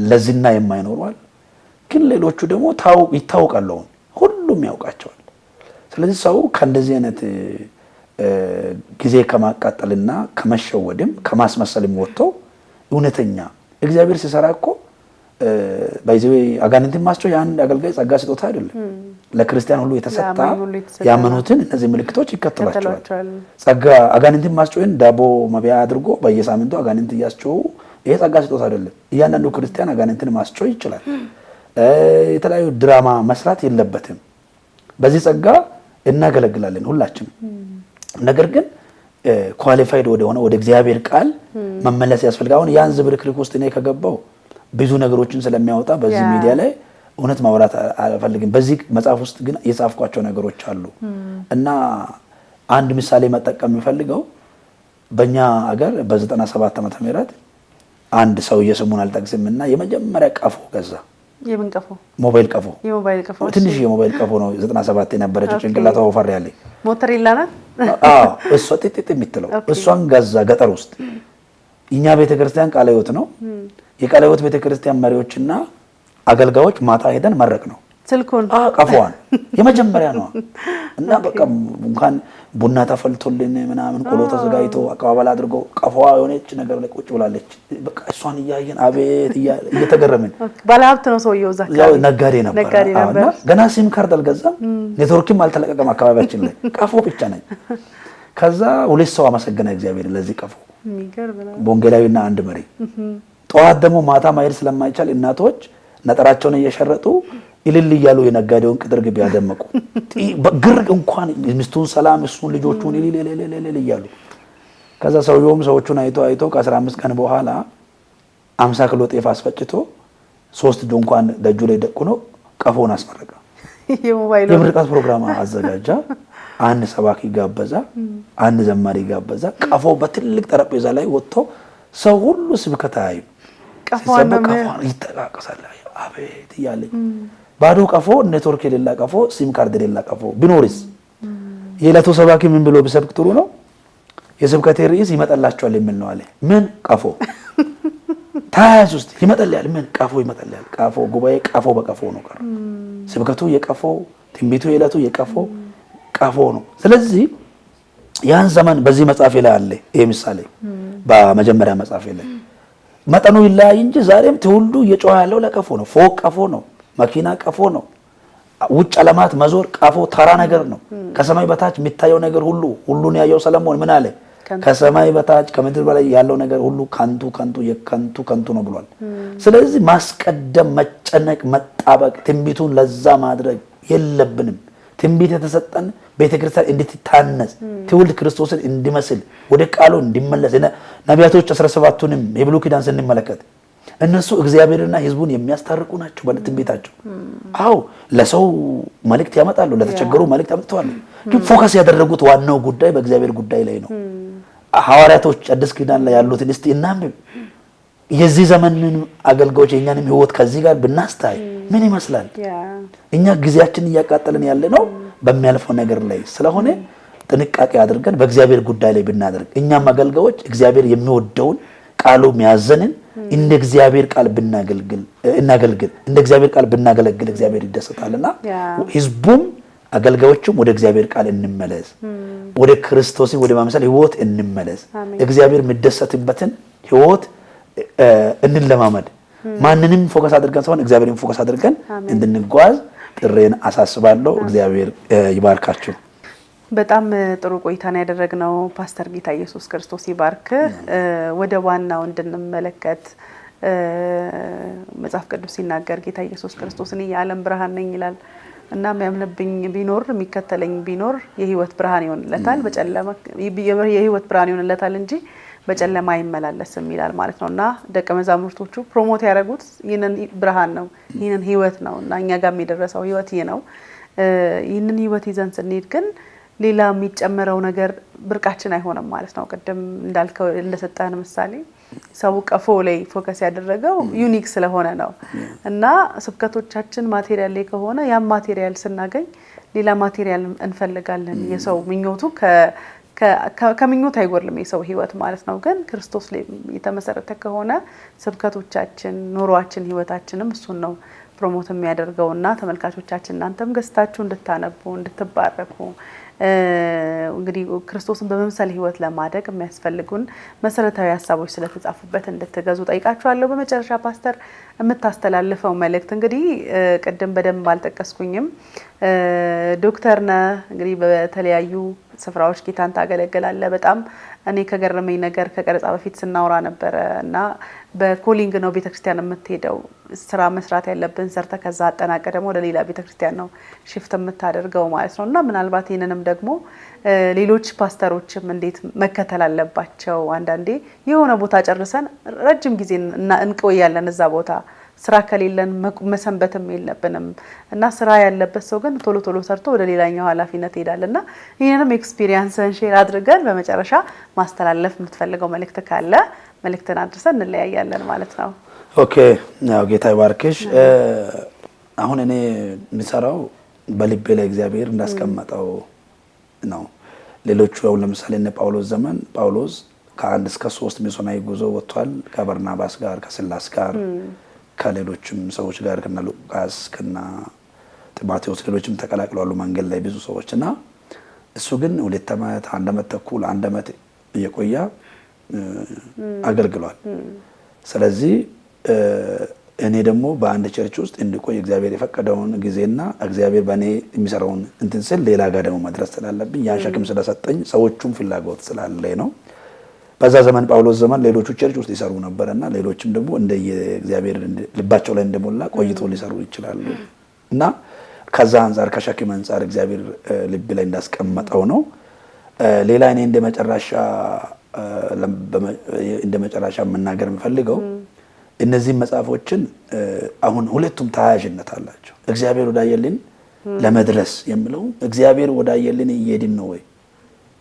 ለዝና የማይኖሩ አሉ ግን ሌሎቹ ደግሞ ይታወቃሉ ሁሉም ያውቃቸዋል ስለዚህ ሰው ከእንደዚህ አይነት ጊዜ ከማቃጠልና ከመሸወድም ከማስመሰልም ወጥቶ እውነተኛ እግዚአብሔር ሲሰራ እኮ ባይዘው አጋንንትን ማስጮህ ያን አገልጋይ ጸጋ ስጦታ አይደለም ለክርስቲያን ሁሉ የተሰጣ ያመኑትን እነዚህ ምልክቶች ይከተላቸዋል ጸጋ አጋንንትን ማስጮህን ዳቦ መብያ አድርጎ በየሳምንቱ አጋንንት ያስጮሁ ይሄ ጸጋ ስጦታ አይደለም እያንዳንዱ ክርስቲያን አጋንንትን ማስጮህ ይችላል የተለያዩ ድራማ መስራት የለበትም በዚህ ጸጋ እናገለግላለን ሁላችንም ነገር ግን ኳሊፋይድ ወደ እግዚአብሔር ቃል መመለስ ያስፈልጋል አሁን ያን ዝብርክርክ ውስጥ እኔ ከገባው ብዙ ነገሮችን ስለሚያወጣ በዚህ ሚዲያ ላይ እውነት ማውራት አልፈልግም በዚህ መጽሐፍ ውስጥ ግን የጻፍኳቸው ነገሮች አሉ እና አንድ ምሳሌ መጠቀም የሚፈልገው በእኛ ሀገር በ97 ዓመተ ምህረት አንድ ሰው የስሙን አልጠቅስምና የመጀመሪያ ቀፎ ገዛ የምን ቀፎ ሞባይል ቀፎ ትንሽ የሞባይል ቀፎ ነው 97 የነበረችው ጭንቅላቷ ወፈር ያለ ሞተር ይላናል እሷ ጥጥጥ የምትለው እሷን ገዛ ገጠር ውስጥ እኛ ቤተክርስቲያን ቃለ ሕይወት ነው። የቃለ ሕይወት ቤተክርስቲያን መሪዎችና አገልጋዮች ማታ ሄደን መረቅ ነው ስልኩን ቀፎዋን የመጀመሪያ ነው እና በቃ እንኳን ቡና ተፈልቶልን ምናምን ቆሎ ተዘጋጅቶ አቀባበል አድርጎ ቀፎዋ የሆነች ነገር ላይ ቁጭ ብላለች። በቃ እሷን እያየን አቤት እየተገረምን ባለሀብት ነው ሰውየው እዛ ያው ነጋዴ ነበር እና ገና ሲም ካርድ አልገዛም ኔትወርክም አልተለቀቀም አካባቢያችን ላይ ቀፎ ብቻ ነኝ። ከዛ ሁለት ሰው አመሰገነ እግዚአብሔር ለዚህ ቀፎ ወንጌላዊና አንድ መሪ። ጠዋት ደግሞ ማታ ማሄድ ስለማይቻል እናቶች ነጠራቸውን እየሸረጡ ይልል እያሉ የነጋዴውን ቅጥር ግቢ ያደመቁ በግር እንኳን ሚስቱን ሰላም እሱን ልጆቹን ይልል እያሉ ከዛ ሰውየውም ሰዎቹን አይቶ ከ15 ቀን በኋላ 50 ኪሎ ጤፍ አስፈጭቶ 3 ድንኳን ደጁ ላይ ደቁኖ ቀፎን አስመረቀ። የምርቃት ፕሮግራም አዘጋጃ። አንድ ሰባኪ ጋበዛ፣ አንድ ዘማሪ ጋበዛ። ቀፎ በትልቅ ጠረጴዛ ላይ ወጥቶ ሰው ሁሉ ስብከት አያዩ ቀፎን ይተቃቀሳል። አቤት እያለኝ ባዶ ቀፎ ኔትወርክ የሌላ ቀፎ ሲም ካርድ የሌላ ቀፎ ቢኖርስ የዕለቱ ሰባኪ ምን ብሎ ቢሰብክ ጥሩ ነው? የስብከቴ ርዕስ ይመጣላችኋል የሚል ነው አለ። ምን ቀፎ ታያዝ ውስጥ ይመጣልያል። ምን ቀፎ ይመጣልያል። ቀፎ ጉባኤ ቀፎ በቀፎ ነው ቀረ። ስብከቱ የቀፎ ትንቢቱ የዕለቱ የቀፎ ቀፎ ነው። ስለዚህ ያን ዘመን በዚህ መጽሐፍ ላይ አለ። ይሄ ምሳሌ በመጀመሪያ መጽሐፍ ላይ መጠኑ ይለያይ እንጂ ዛሬም ትውልዱ እየጮኸ ያለው ለቀፎ ነው። ፎቅ ቀፎ ነው። መኪና ቀፎ ነው። ውጭ ዓለማት መዞር ቀፎ ተራ ነገር ነው። ከሰማይ በታች የሚታየው ነገር ሁሉን ያየው ሰለሞን ምን አለ? ከሰማይ በታች ከምድር በላይ ያለው ነገር ሁሉ ከንቱ ነው ብሏል። ስለዚህ ማስቀደም፣ መጨነቅ፣ መጣበቅ ትንቢቱን ለዛ ማድረግ የለብንም። ትንቢት የተሰጠን ቤተክርስቲያን እንድትታነጽ ትውልድ ክርስቶስን እንዲመስል ወደ ቃሉ እንዲመለስ ነቢያቶች 17ቱንም የብሉይ ኪዳን ስንመለከት እነሱ እግዚአብሔርና ሕዝቡን የሚያስታርቁ ናቸው በትንቢታቸው። አዎ ለሰው መልእክት ያመጣሉ፣ ለተቸገሩ መልእክት ያመጣሉ። ግን ፎከስ ያደረጉት ዋናው ጉዳይ በእግዚአብሔር ጉዳይ ላይ ነው። ሐዋርያቶች አዲስ ኪዳን ላይ ያሉትን እስቲ እናንብብ። የዚህ ዘመንን አገልጋዮች የኛንም ሕይወት ከዚህ ጋር ብናስታይ ምን ይመስላል? እኛ ጊዜያችንን እያቃጠልን ያለ ነው በሚያልፈው ነገር ላይ ስለሆነ ጥንቃቄ አድርገን በእግዚአብሔር ጉዳይ ላይ ብናደርግ እኛም አገልጋዮች እግዚአብሔር የሚወደውን ቃሉ የሚያዘንን እንደ እግዚአብሔር ቃል ብናገልግል እንደ እግዚአብሔር ቃል ብናገለግል እግዚአብሔር ይደሰታልና ህዝቡም አገልጋዮችም ወደ እግዚአብሔር ቃል እንመለስ፣ ወደ ክርስቶስ ወደ ማምሳል ህይወት እንመለስ። እግዚአብሔር የሚደሰትበትን ህይወት እንለማመድ። ማንንም ፎከስ አድርገን ሳይሆን እግዚአብሔርን ፎከስ አድርገን እንድንጓዝ ጥሬን አሳስባለሁ። እግዚአብሔር ይባርካችሁ። በጣም ጥሩ ቆይታን ያደረግነው ፓስተር ጌታ ኢየሱስ ክርስቶስ ይባርክ። ወደ ዋናው እንድንመለከት መጽሐፍ ቅዱስ ሲናገር ጌታ ኢየሱስ ክርስቶስ እኔ የዓለም ብርሃን ነኝ ይላል እና የሚያምንብኝ ቢኖር የሚከተለኝ ቢኖር የህይወት ብርሃን ይሆንለታል፣ በጨለማ የህይወት ብርሃን ይሆንለታል እንጂ በጨለማ አይመላለስም ይላል ማለት ነውና ደቀ መዛሙርቶቹ ፕሮሞት ያደረጉት ይህንን ብርሃን ነው፣ ይህንን ህይወት ነው እና እኛ ጋር የሚደረሰው ህይወት ይሄ ነው። ይህንን ህይወት ይዘን ስንሄድ ግን ሌላ የሚጨመረው ነገር ብርቃችን አይሆንም ማለት ነው። ቅድም እንዳልከው እንደሰጠን ምሳሌ ሰው ቀፎ ላይ ፎከስ ያደረገው ዩኒክ ስለሆነ ነው እና ስብከቶቻችን ማቴሪያል ላይ ከሆነ ያ ማቴሪያል ስናገኝ ሌላ ማቴሪያል እንፈልጋለን። የሰው ምኞቱ ከምኞት አይጎርልም የሰው ህይወት ማለት ነው። ግን ክርስቶስ ላይ የተመሰረተ ከሆነ ስብከቶቻችን፣ ኑሯችን፣ ህይወታችንም እሱን ነው ፕሮሞት የሚያደርገውና ተመልካቾቻችን እናንተም ገዝታችሁ እንድታነቡ እንድትባረኩ እንግዲህ ክርስቶስን በመምሰል ህይወት ለማደግ የሚያስፈልጉን መሰረታዊ ሐሳቦች ስለተጻፉበት እንድትገዙ ጠይቃችኋለሁ። በመጨረሻ ፓስተር የምታስተላልፈው መልእክት እንግዲህ ቀደም በደንብ አልጠቀስኩኝም። ዶክተር ነህ እንግዲህ በተለያዩ ስፍራዎች ጌታን ታገለግላለህ። በጣም እኔ ከገረመኝ ነገር ከቀረጻ በፊት ስናወራ ነበር እና በኮሊንግ ነው ቤተክርስቲያን የምትሄደው። ስራ መስራት ያለብን ሰርተ ከዛ አጠናቀ ደግሞ ወደ ሌላ ቤተክርስቲያን ነው ሽፍት የምታደርገው ማለት ነው እና ምናልባት ይሄንንም ደግሞ ሌሎች ፓስተሮችም እንዴት መከተል አለባቸው? አንዳንዴ የሆነ ቦታ ጨርሰን ረጅም ጊዜ እንቆያለን እዛ ቦታ ስራ ከሌለን መሰንበትም የለብንም እና ስራ ያለበት ሰው ግን ቶሎ ቶሎ ሰርቶ ወደ ሌላኛው ኃላፊነት ይሄዳልና ይሄንንም ኤክስፒሪየንስን ሼር አድርገን በመጨረሻ ማስተላለፍ የምትፈልገው መልእክት ካለ መልእክትን አድርሰን እንለያያለን ማለት ነው። ኦኬ ያው ጌታ ይባርክሽ። አሁን እኔ የምሰራው በልቤ ላይ እግዚአብሔር እንዳስቀመጠው ነው። ሌሎቹ ያው ለምሳሌ እነ ጳውሎስ ዘመን ጳውሎስ ከ1 እስከ 3 ሚስዮናዊ ጉዞ ወጥቷል። ከበርናባስ ጋር ከስላስ ጋር ከሌሎችም ሰዎች ጋር ከነ ሉቃስ ከነ ጢሞቴዎስ ሌሎችም ተቀላቅለዋል መንገድ ላይ ብዙ ሰዎች እና እሱ ግን 2 ዓመት 1 ዓመት ተኩል 1 ዓመት እየቆየ አገልግሏል። ስለዚህ እኔ ደግሞ በአንድ ቸርች ውስጥ እንድቆይ እግዚአብሔር የፈቀደውን ጊዜና እግዚአብሔር በእኔ የሚሰራውን እንትን ስል ሌላ ጋር ደግሞ መድረስ ስላለብኝ ያን ሸክም ስለሰጠኝ ሰዎቹም ፍላጎት ስላለኝ ነው። በዛ ዘመን ጳውሎስ ዘመን ሌሎቹ ቸርች ውስጥ ይሰሩ ነበርና ሌሎችም ደግሞ እግዚአብሔር ልባቸው ላይ እንደሞላ ቆይቶ ሊሰሩ ይችላሉ እና ከዛ አንፃር ከሸክም አንፃር እግዚአብሔር ልብ ላይ እንዳስቀመጠው ነው። ሌላ እኔ እንደ መጨረሻ መናገር የምፈልገው እነዚህ መጽሐፎችን አሁን ሁለቱም ተያያዥነት አላቸው። እግዚአብሔር ወዳየልን ለመድረስ የሚለው እግዚአብሔር ወዳየልን እየሄድን ነው ወይ?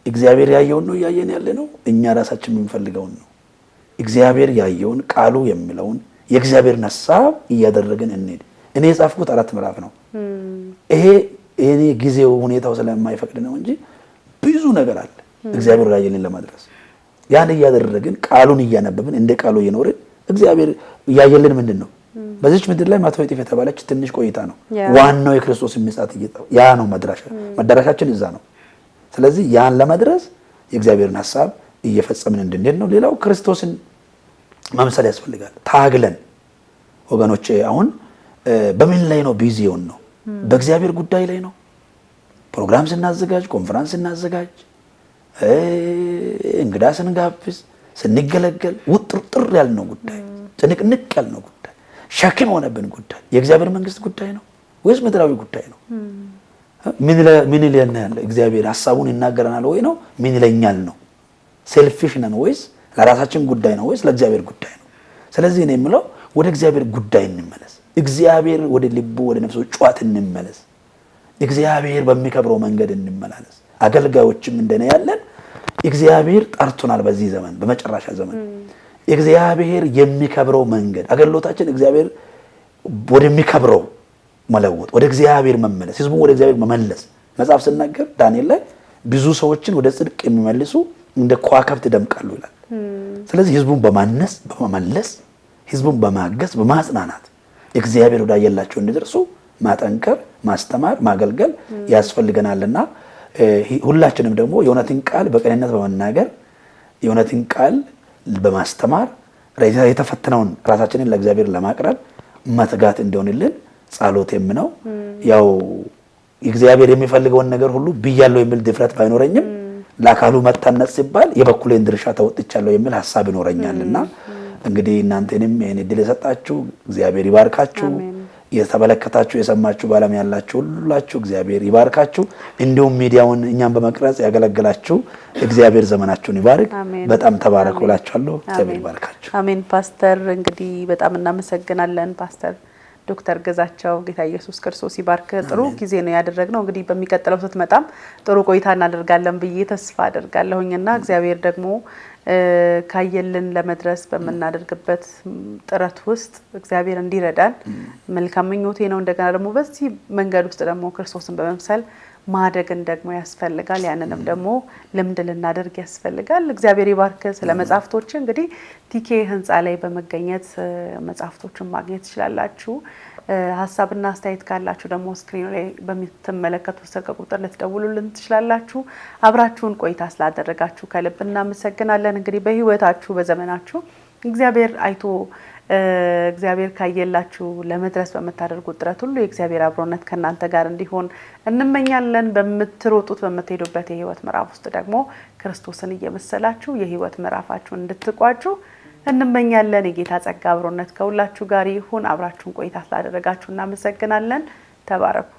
እግዚአብሔር ያየውን ነው እያየን ያለ ነው? እኛ ራሳችን የምንፈልገውን ነው? እግዚአብሔር ያየውን ቃሉ የሚለውን የእግዚአብሔርን ሐሳብ እያደረግን እንሄድ። እኔ የጻፍኩት 4 ምዕራፍ ነው። ይሄ እኔ ጊዜው ሁኔታው ስለማይፈቅድ ነው እንጂ ብዙ ነገር አለ እግዚአብሔር ወዳየልን ለመድረስ። ያን እያደረግን ቃሉን እያነበብን እንደ ቃሉ እየኖርን እግዚአብሔር ያየልን ምንድነው? በዚች ምድር ላይ ማተው ይጥፍ የተባለች ትንሽ ቆይታ ነው። ዋናው የክርስቶስ ምጽአት ያ ነው መዳረሻችን እዛ ነው። ስለዚህ ያን ለመድረስ የእግዚአብሔርን ሐሳብ እየፈጸምን እንድንሄድ ነው። ሌላው ክርስቶስን መምሰል ያስፈልጋል። ታግለን ወገኖቼ አሁን በምን ላይ ነው ቢዚ የሆን ነው? በእግዚአብሔር ጉዳይ ላይ ነው። ፕሮግራም ስናዘጋጅ፣ ኮንፈረንስ ስናዘጋጅ፣ እንግዳ ስንጋብዝ፣ ስንገለገል ውጥርጥር ያልነው ጉዳይ፣ ጭንቅንቅ ያልነው ጉዳይ፣ ሸክም ሆነብን ጉዳይ የእግዚአብሔር መንግስት ጉዳይ ነው ወይስ ምድራዊ ጉዳይ ነው? ምን ይለናል እግዚአብሔር? ሐሳቡን ይናገረናል ወይ ነው? ምን ይለኛል ነው? ሴልፊሽ ነን ወይስ ለራሳችን ጉዳይ ነው ወይስ ለእግዚአብሔር ጉዳይ ነው? ስለዚህ እኔ የምለው ወደ እግዚአብሔር ጉዳይ እንመለስ። እግዚአብሔር ወደ ልቡ ወደ ነፍሱ ጨዋታ እንመለስ። እግዚአብሔር በሚከብረው መንገድ እንመላለስ። አገልጋዮችም እንደነ ያለን እግዚአብሔር ጠርቶናል። በዚህ ዘመን በመጨረሻ ዘመን እግዚአብሔር የሚከብረው መንገድ አገልግሎታችን እግዚአብሔር ወደሚከብረው መለወጥ፣ ወደ እግዚአብሔር መመለስ፣ ህዝቡን ወደ እግዚአብሔር መመለስ። መጽሐፍ ሲናገር ዳንኤል ላይ ብዙ ሰዎችን ወደ ጽድቅ የሚመልሱ እንደ ከዋክብት ይደምቃሉ ይላል። ስለዚህ ህዝቡን በማነስ በመመለስ ህዝቡን በማገዝ በማጽናናት እግዚአብሔር ወዳየላቸው እንዲደርሱ ማጠንከር፣ ማስተማር፣ ማገልገል ያስፈልገናልና ሁላችንም ደግሞ የእውነትን ቃል በቅንነት በመናገር የእውነትን ቃል በማስተማር የተፈተነውን ራሳችንን ለእግዚአብሔር ለማቅረብ መትጋት እንዲሆንልን ጸሎቴም ነው። ያው እግዚአብሔር የሚፈልገውን ነገር ሁሉ ብያለሁ የሚል ድፍረት ባይኖረኝም ለአካሉ መታነጽ ሲባል የበኩሌን ድርሻ ተወጥቻለሁ የሚል ሐሳብ ይኖረኛልና እንግዲህ እናንተንም ይሄን እድል የሰጣችሁ እግዚአብሔር ይባርካችሁ። የተመለከታችሁ የሰማችሁ ባለም ያላችሁ ሁላችሁ እግዚአብሔር ይባርካችሁ። እንዲሁም ሚዲያውን እኛን በመቅረጽ ያገለግላችሁ እግዚአብሔር ዘመናችሁን ይባርክ። በጣም ተባረኩ እላችኋለሁ። እግዚአብሔር ይባርካችሁ። አሜን። ፓስተር እንግዲህ በጣም እናመሰግናለን። ፓስተር ዶክተር ገዛቸው ጌታ ኢየሱስ ክርስቶስ ይባርክ። ጥሩ ጊዜ ነው ያደረግነው። እንግዲህ በሚቀጥለው ስትመጣም ጥሩ ቆይታ እናደርጋለን ብዬ ተስፋ አደርጋለሁኝና እግዚአብሔር ደግሞ ካየልን ለመድረስ በመናደርግበት ጥረት ውስጥ እግዚአብሔር እንዲረዳን መልካም ምኞቴ ነው። እንደገና ደግሞ በዚህ መንገድ ውስጥ ደግሞ ክርስቶስን በመምሰል ማደግን ደግሞ ያስፈልጋል። ያንንም ደግሞ ልምድ ልናደርግ ያስፈልጋል። እግዚአብሔር ይባርክ። ስለ መጻፍቶች እንግዲህ ቲኬ ህንጻ ላይ በመገኘት መጻፍቶችን ማግኘት ትችላላችሁ። ሐሳብና አስተያየት ካላችሁ ደግሞ ስክሪኑ ላይ በምትመለከቱት ስልክ ቁጥር ልትደውሉልን ትችላላችሁ። አብራችሁን ቆይታ ስላደረጋችሁ ከልብ እናመሰግናለን። እንግዲህ በህይወታችሁ በዘመናችሁ እግዚአብሔር አይቶ እግዚአብሔር ካየላችሁ ለመድረስ በመታደርጉት ጥረት ሁሉ የእግዚአብሔር አብሮነት ከናንተ ጋር እንዲሆን እንመኛለን። በመትሮጡት በመትሄዱበት የህይወት ምዕራፍ ውስጥ ደግሞ ክርስቶስን እየመሰላችሁ የህይወት ምዕራፋችሁን እንድትቋጩ እንመኛለን። የጌታ ጸጋ አብሮነት ከሁላችሁ ጋር ይሁን። አብራችሁን ቆይታ ስላደረጋችሁ እናመሰግናለን። ተባረኩ።